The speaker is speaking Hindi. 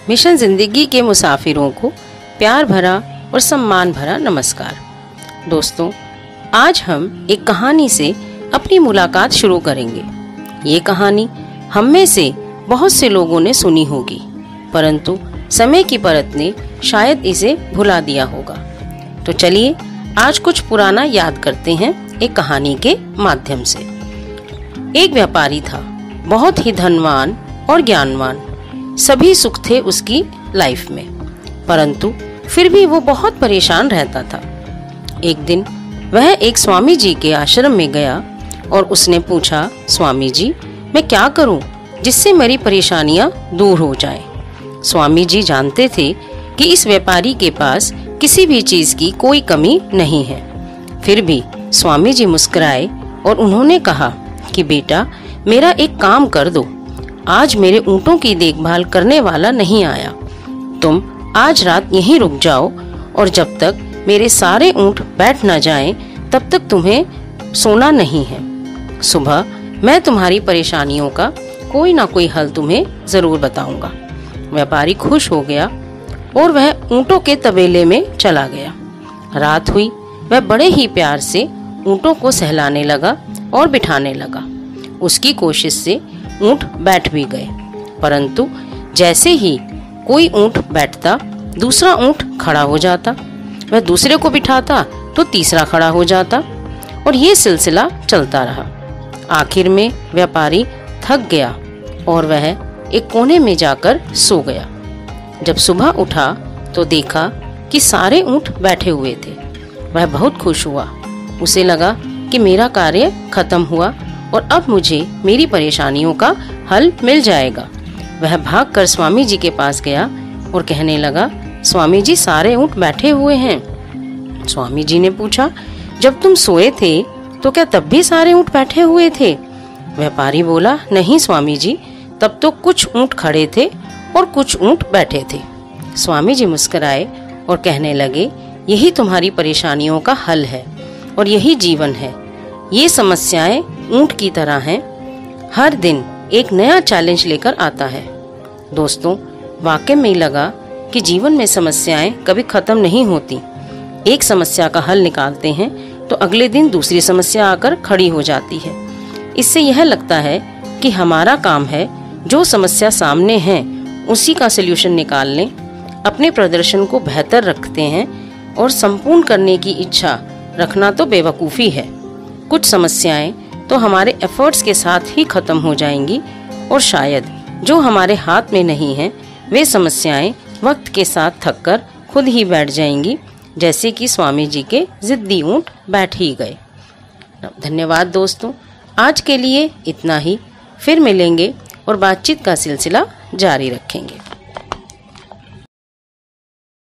मिशन जिंदगी के मुसाफिरों को प्यार भरा और सम्मान भरा नमस्कार। दोस्तों, आज हम एक कहानी से अपनी मुलाकात शुरू करेंगे। ये कहानी हम में से बहुत से लोगों ने सुनी होगी, परंतु समय की परत ने शायद इसे भुला दिया होगा। तो चलिए आज कुछ पुराना याद करते हैं एक कहानी के माध्यम से। एक व्यापारी था, बहुत ही धनवान और ज्ञानवान। सभी सुख थे उसकी लाइफ में, परंतु फिर भी वो बहुत परेशान रहता था। एक दिन वह एक स्वामी जी के आश्रम में गया और उसने पूछा, स्वामी जी, मैं क्या करूं जिससे मेरी परेशानियां दूर हो जाएं? स्वामी जी जानते थे कि इस व्यापारी के पास किसी भी चीज की कोई कमी नहीं है। फिर भी स्वामी जी मुस्कुराए और उन्होंने कहा कि बेटा, मेरा एक काम कर दो। आज मेरे ऊँटों की देखभाल करने वाला नहीं आया। तुम आज रात यहीं रुक जाओ और जब तक मेरे सारे ऊँट बैठ न जाएं, तब तक तुम्हें सोना नहीं है। सुबह मैं तुम्हारी परेशानियों का कोई ना कोई हल तुम्हें जरूर बताऊंगा। व्यापारी खुश हो गया और वह ऊँटों के तबेले में चला गया। रात हुई, वह बड़े ही प्यार से ऊँटों को सहलाने लगा और बिठाने लगा। उसकी कोशिश से ऊँट बैठ भी गए, परंतु जैसे ही कोई ऊँट बैठता, दूसरा ऊँट खड़ा हो जाता। वह दूसरे को बिठाता तो तीसरा खड़ा हो जाता और ये सिलसिला चलता रहा। आखिर में व्यापारी थक गया और वह एक कोने में जाकर सो गया। जब सुबह उठा तो देखा कि सारे ऊँट बैठे हुए थे। वह बहुत खुश हुआ। उसे लगा कि मेरा कार्य खत्म हुआ और अब मुझे मेरी परेशानियों का हल मिल जाएगा। वह भागकर स्वामी जी के पास गया और कहने लगा, स्वामी जी, सारे ऊँट बैठे हुए हैं। स्वामी जी ने पूछा, जब तुम सोए थे तो क्या तब भी सारे ऊँट बैठे हुए थे? व्यापारी बोला, नहीं स्वामी जी, तब तो कुछ ऊँट खड़े थे और कुछ ऊँट बैठे थे। स्वामी जी मुस्कुराए और कहने लगे, यही तुम्हारी परेशानियों का हल है और यही जीवन है। ये समस्याएं ऊँट की तरह हैं, हर दिन एक नया चैलेंज लेकर आता है। दोस्तों, वाकई में लगा कि जीवन में समस्याएं कभी खत्म नहीं होती। एक समस्या का हल निकालते हैं तो अगले दिन दूसरी समस्या आकर खड़ी हो जाती है। इससे यह लगता है कि हमारा काम है जो समस्या सामने है उसी का सलूशन निकाल लें। अपने प्रदर्शन को बेहतर रखते हैं और संपूर्ण करने की इच्छा रखना तो बेवकूफ़ी है। कुछ समस्याएं तो हमारे एफर्ट्स के साथ ही खत्म हो जाएंगी और शायद जो हमारे हाथ में नहीं है वे समस्याएं वक्त के साथ थककर खुद ही बैठ जाएंगी, जैसे कि स्वामी जी के जिद्दी ऊँट बैठ ही गए। धन्यवाद दोस्तों, आज के लिए इतना ही। फिर मिलेंगे और बातचीत का सिलसिला जारी रखेंगे।